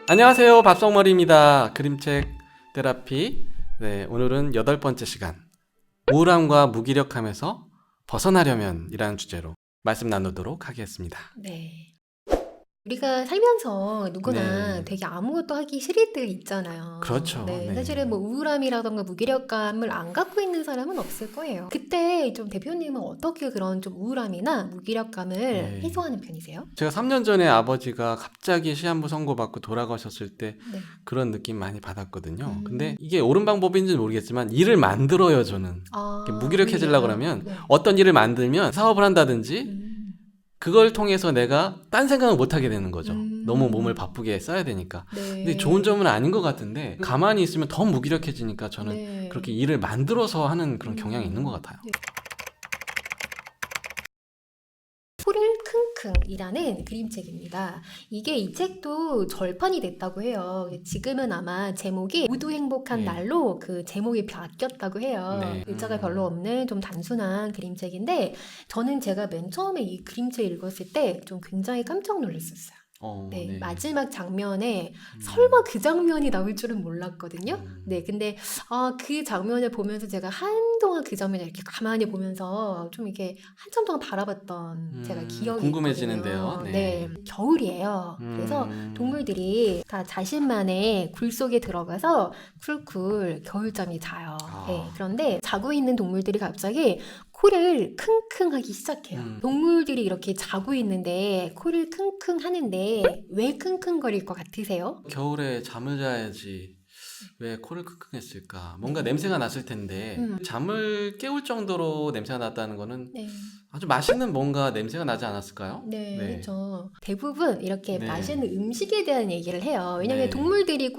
안녕하세요. 밥성머리입니다. 그림책 테라피. 네, 오늘은 8번째 시간. 우울함과 무기력함에서 벗어나려면 이라는 주제로 말씀 나누도록 하겠습니다. 네. 우리가 살면서 누구나 네. 되게 아무것도 하기 싫을 때 있잖아요. 그렇죠. 네. 사실은 뭐 우울함이라던가 무기력감을 안 갖고 있는 사람은 없을 거예요. 그때 좀 대표님은 어떻게 그런 좀 우울함이나 무기력감을 네. 해소하는 편이세요? 제가 3년 전에 아버지가 갑자기 시한부 선고받고 돌아가셨을 때 네. 그런 느낌 많이 받았거든요. 근데 이게 옳은 방법인지는 모르겠지만 일을 만들어요, 저는. 아, 무기력해지려고 오히려요? 그러면 네. 어떤 일을 만들면 사업을 한다든지 음. 그걸 통해서 내가 딴 생각을 못 하게 되는 거죠. 음. 너무 몸을 바쁘게 써야 되니까. 네. 근데 좋은 점은 아닌 것 같은데 가만히 있으면 더 무기력해지니까 저는 네. 그렇게 일을 만들어서 하는 그런 경향이 있는 것 같아요. 네. 코를 킁킁이라는 그림책입니다. 이게 이 책도 절판이 됐다고 해요. 지금은 아마 제목이 모두 행복한 네. 날로 그 제목이 바뀌었다고 해요. 네. 글자가 별로 없는 좀 단순한 그림책인데 저는 제가 맨 처음에 이 그림책 읽었을 때 좀 굉장히 깜짝 놀랐었어요. 네, 마지막 장면에 설마 그 장면이 나올 줄은 몰랐거든요. 네, 근데 그 장면을 보면서 제가 한동안 그 장면을 이렇게 가만히 보면서 좀 이렇게 한참 동안 바라봤던 제가 기억이 궁금해지는데요. 있거든요. 네. 겨울이에요. 그래서 동물들이 다 자신만의 굴 속에 들어가서 쿨쿨 겨울잠이 자요. 네, 그런데 자고 있는 동물들이 갑자기 코를 킁킁 하기 시작해요. 동물들이 이렇게 자고 있는데 코를 킁킁 하는데 왜 킁킁거릴 것 같으세요? 겨울에 잠을 자야지 왜 코를 킁킁했을까? 뭔가 네. 냄새가 났을 텐데 잠을 깨울 정도로 냄새가 났다는 거는 네. 아주 맛있는 뭔가 냄새가 나지 않았을까요? 네, 그렇죠. 대부분 이렇게 네. 맛있는 음식에 대한 얘기를 해요. 왜냐면 네. 동물들이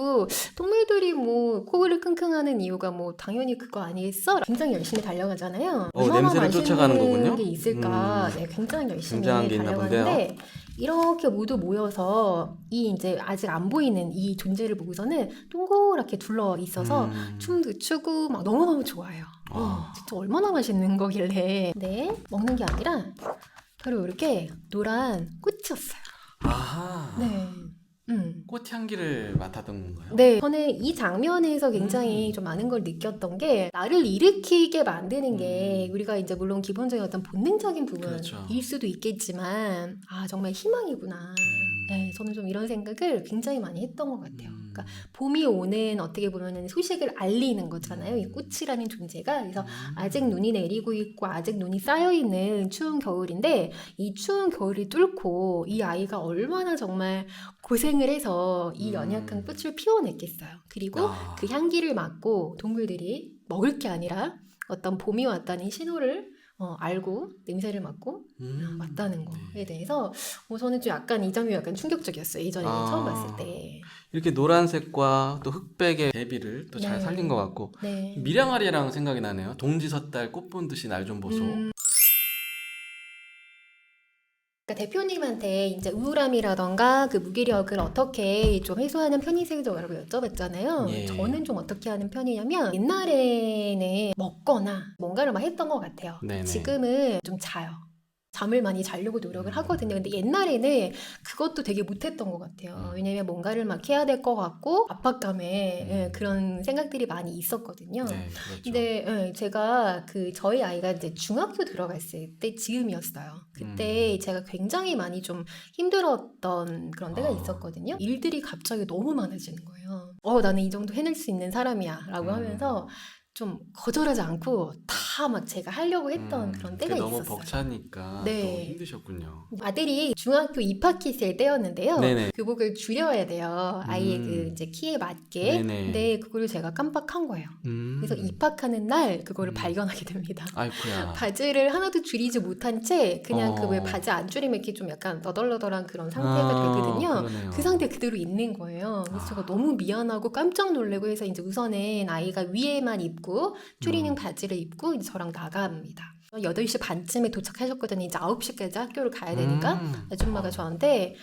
뭐 코를 킁킁하는 이유가 뭐 당연히 그거 아니겠어? 굉장히 열심히 달려가잖아요. 얼마나 냄새를 맛있는 쫓아가는 거군요? 게 있을까? 네, 굉장히 열심히 굉장한 게 있나 달려가는데 이렇게 모두 모여서 이 이제 아직 안 보이는 이 존재를 보고서는 동그랗게 둘러 있어서 춤도 추고 막 너무너무 좋아요. 진짜 얼마나 맛있는 거길래. 네, 먹는 게 아니라 바로 이렇게 노란 꽃이었어요. 아하. 네. 꽃향기를 맡았던 건가요? 네, 저는 이 장면에서 굉장히 좀 많은 걸 느꼈던 게 나를 일으키게 만드는 게 우리가 이제 물론 기본적인 어떤 본능적인 부분일 그렇죠. 수도 있겠지만 정말 희망이구나. 네, 저는 좀 이런 생각을 굉장히 많이 했던 것 같아요. 그러니까 봄이 오는 어떻게 보면은 소식을 알리는 거잖아요. 이 꽃이라는 존재가. 그래서 아직 눈이 내리고 있고 아직 눈이 쌓여 있는 추운 겨울인데 이 추운 겨울을 뚫고 이 아이가 얼마나 정말 고생을 해서 이 연약한 꽃을 피워냈겠어요. 그리고 그 향기를 맡고 동물들이 먹을 게 아니라 어떤 봄이 왔다는 신호를 알고 냄새를 맡고 왔다는 거에 대해서 저는 좀 약간 이 장면이 약간 충격적이었어요. 예전에 처음 봤을 때. 이렇게 노란색과 또 흑백의 대비를 또 잘 네. 살린 것 같고 네. 밀양아리랑 생각이 나네요. 동지섣달 꽃 본 듯이 날 좀 보소. 그러니까 대표님한테 이제 우울함이라던가 그 무기력을 어떻게 좀 해소하는 편이세요라고 여쭤봤잖아요. 예. 저는 좀 어떻게 하는 편이냐면 옛날에는 먹거나 뭔가를 막 했던 것 같아요. 네네. 지금은 좀 자요. 잠을 많이 자려고 노력을 하거든요. 근데 옛날에는 그것도 되게 못했던 것 같아요. 왜냐면 뭔가를 막 해야 될 것 같고 압박감에 그런 생각들이 많이 있었거든요. 네, 그렇죠. 근데 제가 저희 아이가 이제 중학교 들어갔을 때 즈음이었어요. 그때 제가 굉장히 많이 좀 힘들었던 그런 때가 있었거든요. 일들이 갑자기 너무 많아지는 거예요. 나는 이 정도 해낼 수 있는 사람이야 라고 하면서 좀 거절하지 않고 다 막 제가 하려고 했던 그런 때가 너무 있었어요. 벅차니까 네. 또 힘드셨군요. 아들이 중학교 입학했을 때였는데요. 네네. 교복을 줄여야 돼요. 아이의 그 이제 키에 맞게. 네네. 근데 그걸 제가 깜빡한 거예요. 그래서 입학하는 날 그거를 발견하게 됩니다. 아이쿠야. 바지를 하나도 줄이지 못한 채 그냥 그 왜 바지 안 줄이면 이렇게 좀 약간 너덜너덜한 그런 상태가 되거든요. 그러네요. 그 상태 그대로 있는 거예요. 그래서 제가 너무 미안하고 깜짝 놀래고 해서 이제 우선은 아이가 위에만 입고 줄이는 바지를 입고 이제 저랑 나갑니다. 8시 반쯤에 도착하셨거든요. 이제 9시까지 학교를 가야 되니까 아줌마가 저한테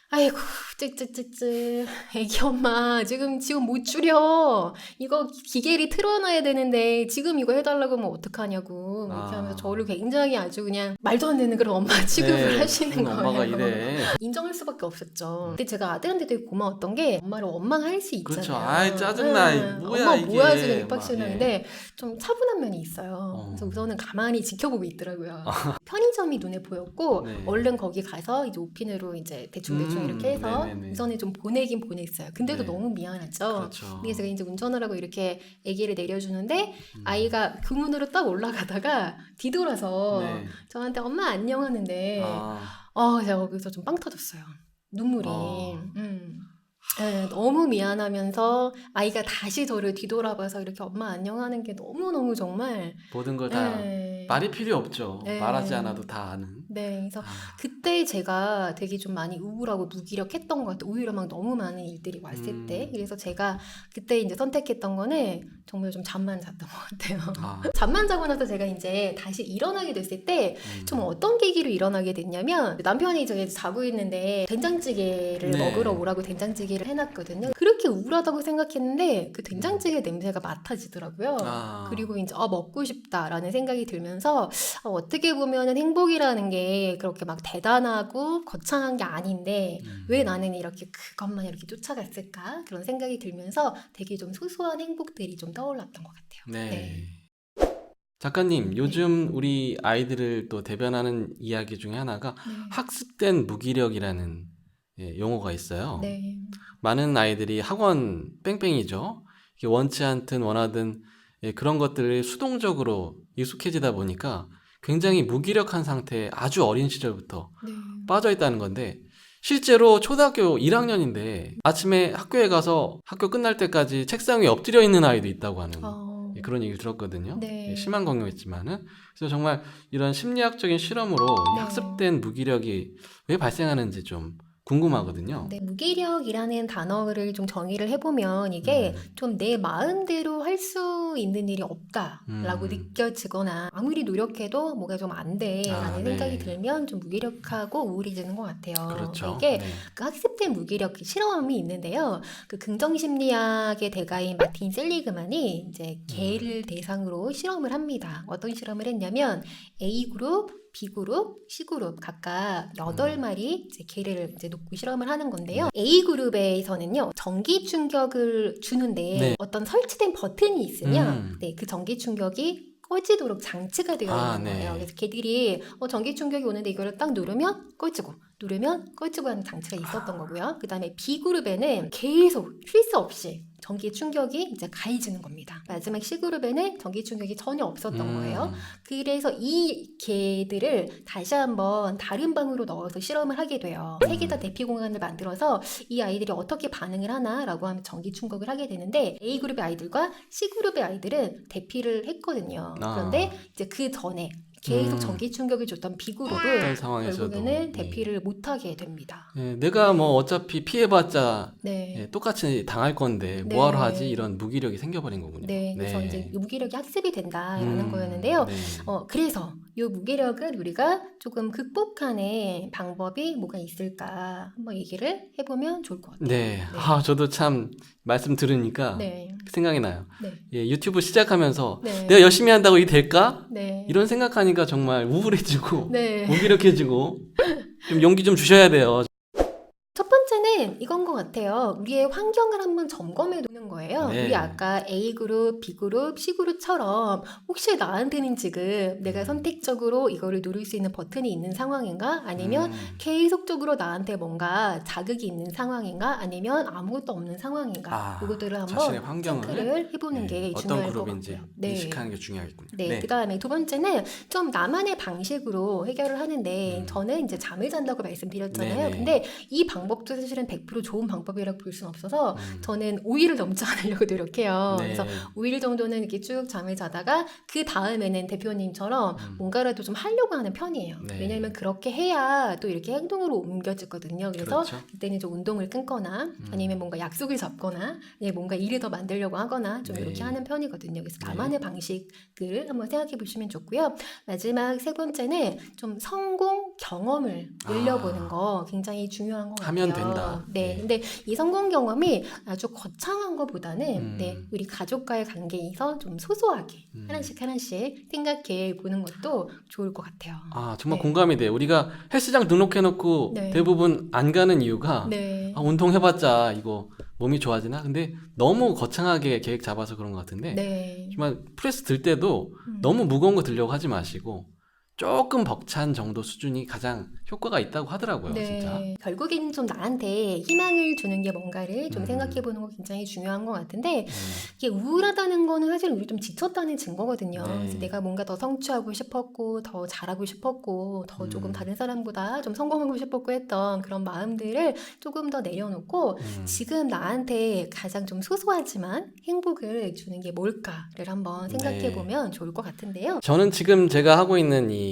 아이고, 쯔쯔쯔쯔. 애기 엄마, 지금 못 줄여. 이거 기계를 틀어놔야 되는데, 지금 이거 해달라고 하면 어떡하냐고. 이렇게 하면서 저를 굉장히 아주 그냥 말도 안 되는 그런 엄마 취급을 하시는 거예요. 엄마가 이래. 인정할 수밖에 없었죠. 근데 제가 아들한테 되게 고마웠던 게, 엄마를 원망할 수 있잖아요. 그렇죠. 아이, 짜증나. 뭐야, 엄마 이게. 뭐야, 지금 입학 막, 시간인데, 좀 차분한 면이 있어요. 그래서 우선은 가만히 지켜보고 있더라고요. 편의점이 눈에 보였고, 네. 얼른 거기 가서 이제 오핀으로 이제 대충 이렇게 해서 네네네. 우선은 좀 보내긴 보냈어요. 근데도 네. 너무 미안하죠. 그렇죠. 그래서 제가 이제 운전을 하고 이렇게 아기를 내려주는데 아이가 그 문으로 딱 올라가다가 뒤돌아서 네. 저한테 엄마 안녕 하는데 아, 제가 거기서 좀 빵 터졌어요. 눈물이. 어. 네, 너무 미안하면서 아이가 다시 저를 뒤돌아봐서 이렇게 엄마 안녕하는 게 너무너무 정말 모든 걸 다 네. 말이 필요 없죠. 네. 말하지 않아도 다 아는. 네, 그래서 아, 그때 제가 되게 좀 많이 우울하고 무기력했던 것 같아요. 오히려 막 너무 많은 일들이 왔을 때. 그래서 제가 그때 이제 선택했던 거는 정말 좀 잠만 잤던 것 같아요. 아, 잠만 자고 나서 제가 이제 다시 일어나게 됐을 때 좀 어떤 계기로 일어나게 됐냐면 남편이 저기 자고 있는데 된장찌개를 네. 먹으러 오라고 된장찌개를 해놨거든요. 그렇게 우울하다고 생각했는데 그 된장찌개 냄새가 맡아지더라고요. 아. 그리고 이제 먹고 싶다라는 생각이 들면서 어떻게 보면은 행복이라는 게 그렇게 막 대단하고 거창한 게 아닌데 왜 나는 이렇게 그것만 이렇게 쫓아갔을까? 그런 생각이 들면서 되게 좀 소소한 행복들이 좀 떠올랐던 것 같아요. 네. 작가님, 요즘 우리 아이들을 또 대변하는 이야기 중에 하나가 학습된 무기력이라는 용어가 있어요. 네. 많은 아이들이 학원 뺑뺑이죠. 이게 원치 않든 원하든 그런 것들을 수동적으로 익숙해지다 보니까 굉장히 무기력한 상태에 아주 어린 시절부터 네. 빠져 있다는 건데 실제로 초등학교 1학년인데 아침에 학교에 가서 학교 끝날 때까지 책상 위에 엎드려 있는 아이도 있다고 하는 그런 얘기를 들었거든요. 네. 심한 경우였지만은 그래서 정말 이런 심리학적인 실험으로 이 네. 학습된 무기력이 왜 발생하는지 좀 궁금하거든요. 네, 무기력이라는 단어를 좀 정의를 해보면 이게 좀 내 마음대로 할 수 있는 일이 없다라고 느껴지거나 아무리 노력해도 뭐가 좀 안 돼라는 생각이 들면 좀 무기력하고 우울해지는 것 같아요. 그렇죠. 이게 그 학습된 무기력 실험이 있는데요. 그 긍정심리학의 대가인 마틴 셀리그만이 이제 개를 대상으로 실험을 합니다. 어떤 실험을 했냐면 A그룹, B그룹, C그룹 각각 8마리 이제 개를 이제 놓고 실험을 하는 건데요. A그룹에서는요, 전기 충격을 주는데 어떤 설치된 버튼이 있으면 그 전기 충격이 꺼지도록 장치가 되어 있는 거예요. 그래서 개들이 전기 충격이 오는데 이거를 딱 누르면 꺼지고 누르면 꺼지고 하는 장치가 있었던 거고요. 그 다음에 B그룹에는 계속 쉴 수 없이 전기 충격이 이제 가해지는 겁니다. 마지막 C그룹에는 전기 충격이 전혀 없었던 거예요. 그래서 이 개들을 다시 한번 다른 방으로 넣어서 실험을 하게 돼요. 세 개 다 대피 공간을 만들어서 이 아이들이 어떻게 반응을 하나라고 하면 전기 충격을 하게 되는데 A그룹의 아이들과 C그룹의 아이들은 대피를 했거든요. 그런데 이제 그 전에 계속 전기 충격을 줬던 B그룹을 결국에는 대피를 못하게 됩니다. 내가 뭐 어차피 피해봤자 네. 똑같이 당할 건데 뭐하러 하지? 이런 무기력이 생겨버린 거군요. 네, 그래서 이제 이 무기력이 학습이 된다라는 거였는데요. 그래서 이 무기력을 우리가 조금 극복하는 방법이 뭐가 있을까 한번 얘기를 해보면 좋을 것 같아요. 네, 저도 참 말씀 들으니까 생각이 나요. 유튜브 시작하면서 내가 열심히 한다고 이게 될까? 이런 생각하니까 정말 우울해지고 무기력해지고 좀 용기 좀 주셔야 돼요. 첫 번째는 이건 것 같아요. 우리의 환경을 한번 점검해 두는 거예요. 우리 아까 A그룹, B그룹, C그룹처럼 혹시 나한테는 지금 내가 선택적으로 이거를 누를 수 있는 버튼이 있는 상황인가? 아니면 계속적으로 나한테 뭔가 자극이 있는 상황인가? 아니면 아무것도 없는 상황인가? 이것들을 한번 체크를 해보는 게 중요할 것 같아요. 인식하는 게 중요하겠군요. 그 다음에 두 번째는 좀 나만의 방식으로 해결을 하는데 저는 이제 잠을 잔다고 말씀드렸잖아요. 근데 이 방법도 사실은 하나는 100% 좋은 방법이라고 볼 수는 없어서 저는 5일을 넘지 않으려고 노력해요. 네. 그래서 5일 정도는 이렇게 쭉 잠을 자다가 그 다음에는 대표님처럼 뭔가라도 좀 하려고 하는 편이에요. 네. 왜냐하면 그렇게 해야 또 이렇게 행동으로 옮겨지거든요. 그래서 그렇죠. 그때는 좀 운동을 끊거나 아니면 뭔가 약속을 잡거나 뭔가 일을 더 만들려고 하거나 좀 네. 이렇게 하는 편이거든요. 그래서 네. 나만의 방식을 한번 생각해 보시면 좋고요. 마지막 세 번째는 좀 성공 경험을 늘려보는 거 굉장히 중요한 것 같아요. 하면 된다. 네. 네. 근데 이 성공 경험이 아주 거창한 것보다는 우리 가족과의 관계에서 좀 소소하게 하나씩 생각해 보는 것도 좋을 것 같아요. 아, 정말 네. 공감이 돼요. 우리가 헬스장 등록해놓고 네. 대부분 안 가는 이유가 네. 운동해봤자 이거 몸이 좋아지나? 근데 너무 거창하게 계획 잡아서 그런 것 같은데 네. 정말 프레스 들 때도 너무 무거운 거 들려고 하지 마시고 조금 벅찬 정도 수준이 가장 효과가 있다고 하더라고요. 네. 진짜. 결국에는 좀 나한테 희망을 주는 게 뭔가를 좀 생각해 보는 거 굉장히 중요한 것 같은데 이게 우울하다는 거는 사실 우리 좀 지쳤다는 증거거든요. 네. 그래서 내가 뭔가 더 성취하고 싶었고 더 잘하고 싶었고 더 조금 다른 사람보다 좀 성공하고 싶었고 했던 그런 마음들을 조금 더 내려놓고 지금 나한테 가장 좀 소소하지만 행복을 주는 게 뭘까를 한번 생각해 보면 좋을 것 같은데요. 저는 지금 제가 하고 있는 이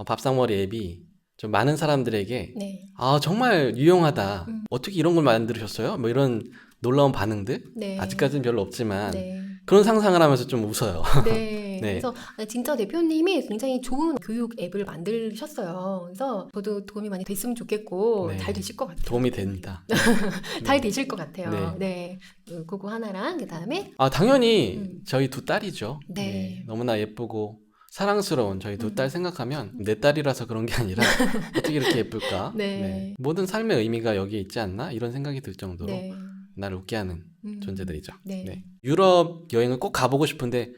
밥상머리 앱이 좀 많은 사람들에게 네. 아 정말 유용하다. 어떻게 이런 걸 만들으셨어요? 뭐 이런 놀라운 반응들 네. 아직까지는 별로 없지만 네. 그런 상상을 하면서 좀 웃어요. 네. 네. 그래서 진짜 대표님이 굉장히 좋은 교육 앱을 만드셨어요. 그래서 저도 도움이 많이 됐으면 좋겠고 네. 잘 되실 것 같아요. 도움이 됩니다. 잘 되실 것 같아요. 네. 네. 그거 하나랑 그다음에 아 당연히 저희 두 딸이죠. 네. 너무나 예쁘고 사랑스러운 저희 두 딸 생각하면 내 딸이라서 그런 게 아니라 어떻게 이렇게 예쁠까? 네. 모든 삶의 의미가 여기에 있지 않나? 이런 생각이 들 정도로 네. 나를 웃게 하는 존재들이죠. 네. 유럽 여행을 꼭 가보고 싶은데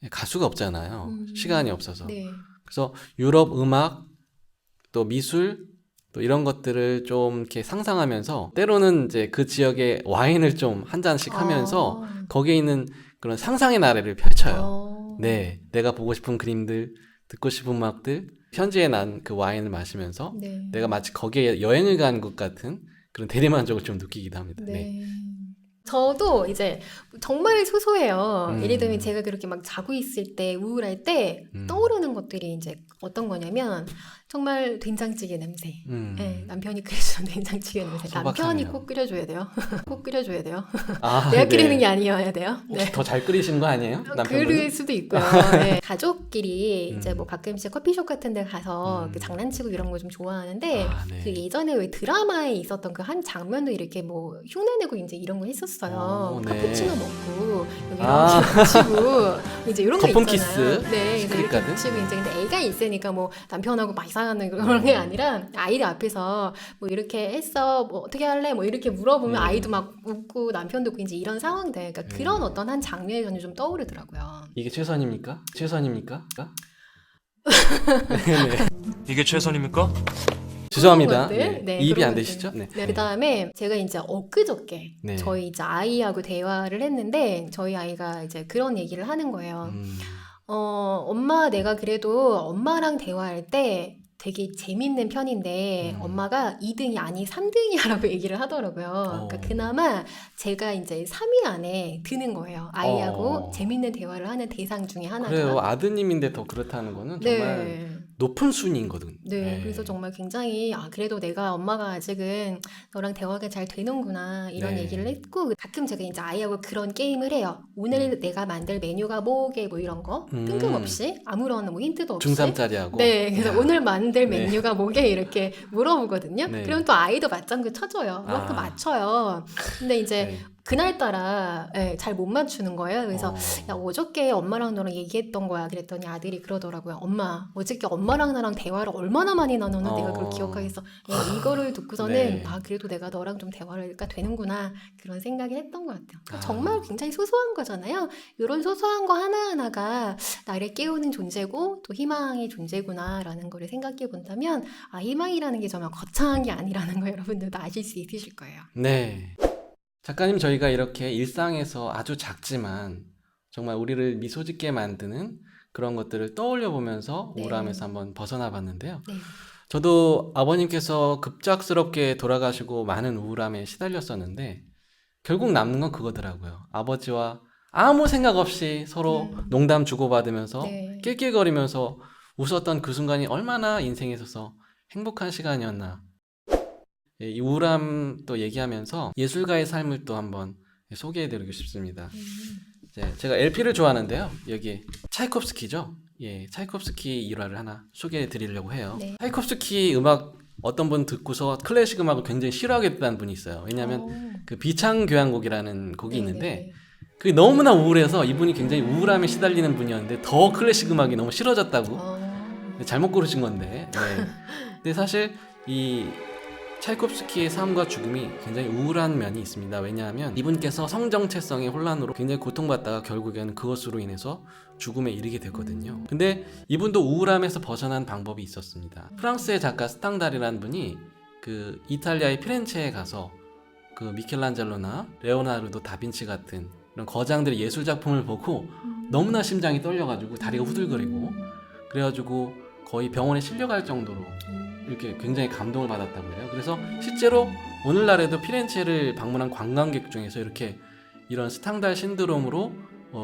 갈 수가 없잖아요. 시간이 없어서. 네. 그래서 유럽 음악, 또 미술, 또 이런 것들을 좀 이렇게 상상하면서 때로는 이제 그 지역의 와인을 좀 한 잔씩 하면서 거기에 있는 그런 상상의 나래를 펼쳐요. 네, 내가 보고 싶은 그림들, 듣고 싶은 음악들, 현지에 난 그 와인을 마시면서 네. 내가 마치 거기에 여행을 간 것 같은 그런 대리만족을 좀 느끼기도 합니다. 네. 저도 이제 정말 소소해요. 예를 들면 제가 그렇게 막 자고 있을 때 우울할 때 떠오르는 것들이 이제 어떤 거냐면 정말 된장찌개 냄새. 네, 남편이 끓여주는 된장찌개 냄새. 소박하네요. 남편이 꼭 끓여줘야 돼요. 꼭 끓여줘야 돼요. 아, 내가 네. 끓이는 게 아니어야 돼요. 혹시 더 잘 끓이신 거 아니에요? 그럴 수도 있고요. 네. 가족끼리 이제 뭐 가끔씩 커피숍 같은 데 가서 장난치고 이런 거 좀 좋아하는데 네. 그 예전에 왜 드라마에 있었던 그 한 장면도 이렇게 뭐 흉내내고 이제 이런 거 했었어요. 네. 카푸치노 먹고 여기 붙이고 이제 이런 거 거품 있잖아요. 키스, 네, 시크릿 이렇게 가든. 붙이고 이제 근데 애가 있으니까 뭐 남편하고 막 이상한 그런 게 아니라 아이들 앞에서 뭐 이렇게 했어, 뭐 어떻게 할래, 뭐 이렇게 물어보면 아이도 막 웃고 남편도 웃고 이제 이런 상황들, 그러니까 그런 어떤 한 장면이 저는 좀 떠오르더라고요. 이게 최선입니까? 최선입니까? 이게 최선입니까? 죄송합니다. 것들? 네, 입이 그런 안 것들. 되시죠? 네. 네, 그다음에 제가 이제 엊그저께 네. 저희 이제 아이하고 대화를 했는데 저희 아이가 이제 그런 얘기를 하는 거예요. 엄마 내가 그래도 엄마랑 대화할 때 되게 재밌는 편인데 엄마가 2등이 아니 3등이야라고 얘기를 하더라고요. 그러니까 그나마 제가 이제 3위 안에 드는 거예요. 아이하고 재밌는 대화를 하는 대상 중에 하나가. 그래요. 아드님인데 더 그렇다는 거는 정말 네. 높은 순위거든. 네, 그래서 정말 굉장히 그래도 내가 엄마가 아직은 너랑 대화가 잘 되는구나 이런 네. 얘기를 했고 가끔 제가 이제 아이하고 그런 게임을 해요. 오늘 내가 만들 메뉴가 뭐게 뭐 이런 거 뜬금없이 아무런 뭐 힌트도 없이 중3짜리하고. 네, 그래서 오늘 만들 메뉴가 뭐게 이렇게 물어보거든요. 네. 그럼 또 아이도 맞장구 쳐줘요. 막 또 맞춰요. 근데 이제 네. 그날따라 잘 못 맞추는 거예요. 그래서 야 어저께 엄마랑 너랑 얘기했던 거야. 그랬더니 아들이 그러더라고요. 엄마 어저께 엄마랑 나랑 대화를 얼마나 많이 나눴는데 내가 그걸 기억하겠어. 이거를 듣고서는 네. 그래도 내가 너랑 좀 대화가 되는구나 그런 생각을 했던 것 같아요. 그러니까 정말 굉장히 소소한 거잖아요. 이런 소소한 거 하나하나가 나를 깨우는 존재고 또 희망의 존재구나라는 거를 생각해 본다면 희망이라는 게 정말 거창한 게 아니라는 거 여러분들도 아실 수 있으실 거예요. 네. 작가님, 저희가 이렇게 일상에서 아주 작지만 정말 우리를 미소 짓게 만드는 그런 것들을 떠올려 보면서 네. 우울함에서 한번 벗어나 봤는데요. 네. 저도 아버님께서 급작스럽게 돌아가시고 많은 우울함에 시달렸었는데 결국 남는 건 그거더라고요. 아버지와 아무 생각 없이 서로 농담 주고받으면서 네. 낄낄거리면서 웃었던 그 순간이 얼마나 인생에 있어서 행복한 시간이었나. 예, 이 우울함 또 얘기하면서 예술가의 삶을 또 한번 소개해드리고 싶습니다. 제가 LP를 좋아하는데요. 여기 차이콥스키죠. 예, 차이콥스키 일화를 하나 소개해드리려고 해요. 네. 차이콥스키 음악 어떤 분 듣고서 클래식 음악을 굉장히 싫어하게 됐다는 분이 있어요. 왜냐하면 그 비창교향곡이라는 곡이 있는데 그게 너무나 우울해서 이분이 굉장히 우울함에 시달리는 분이었는데 더 클래식 음악이 너무 싫어졌다고. 잘못 고르신 건데. 네. 근데 사실 이 차이콥스키의 삶과 죽음이 굉장히 우울한 면이 있습니다. 왜냐하면 이분께서 성정체성의 혼란으로 굉장히 고통받다가 결국에는 그것으로 인해서 죽음에 이르게 됐거든요. 근데 이분도 우울함에서 벗어난 방법이 있었습니다. 프랑스의 작가 스탕달이라는 분이 그 이탈리아의 피렌체에 가서 그 미켈란젤로나 레오나르도 다빈치 같은 이런 거장들의 예술 작품을 보고 너무나 심장이 떨려가지고 다리가 후들거리고 그래가지고 거의 병원에 실려갈 정도로 이렇게 굉장히 감동을 받았다고 해요. 그래서 실제로 오늘날에도 피렌체를 방문한 관광객 중에서 이렇게 이런 스탕달 신드롬으로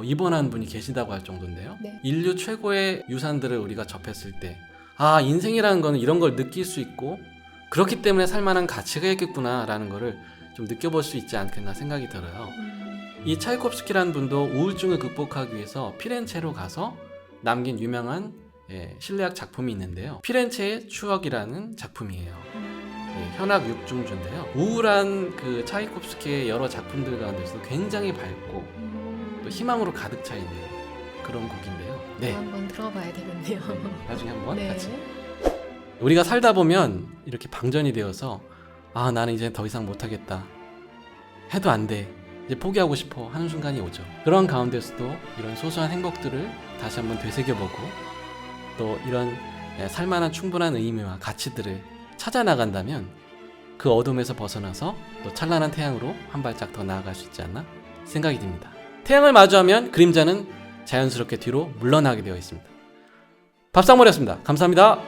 입원한 분이 계시다고 할 정도인데요. 네. 인류 최고의 유산들을 우리가 접했을 때 아, 인생이라는 거는 이런 걸 느낄 수 있고 그렇기 때문에 살만한 가치가 있겠구나라는 거를 좀 느껴볼 수 있지 않겠나 생각이 들어요. 이 차이콥스키라는 분도 우울증을 극복하기 위해서 피렌체로 가서 남긴 유명한 실내악 작품이 있는데요. 피렌체의 추억이라는 작품이에요. 현악 6중주인데요. 우울한 그 차이콥스키의 여러 작품들 가운데서도 굉장히 밝고 또 희망으로 가득 차 있는 그런 곡인데요. 네. 한번 들어봐야 되겠네요. 나중에 한번 네. 같이. 우리가 살다 보면 이렇게 방전이 되어서 아, 나는 이제 더 이상 못하겠다. 해도 안 돼. 이제 포기하고 싶어 하는 순간이 오죠. 그런 가운데서도 이런 소소한 행복들을 다시 한번 되새겨보고 또 이런 살만한 충분한 의미와 가치들을 찾아 나간다면 그 어둠에서 벗어나서 또 찬란한 태양으로 한 발짝 더 나아갈 수 있지 않나 생각이 듭니다. 태양을 마주하면 그림자는 자연스럽게 뒤로 물러나게 되어 있습니다. 밥상머리였습니다. 감사합니다.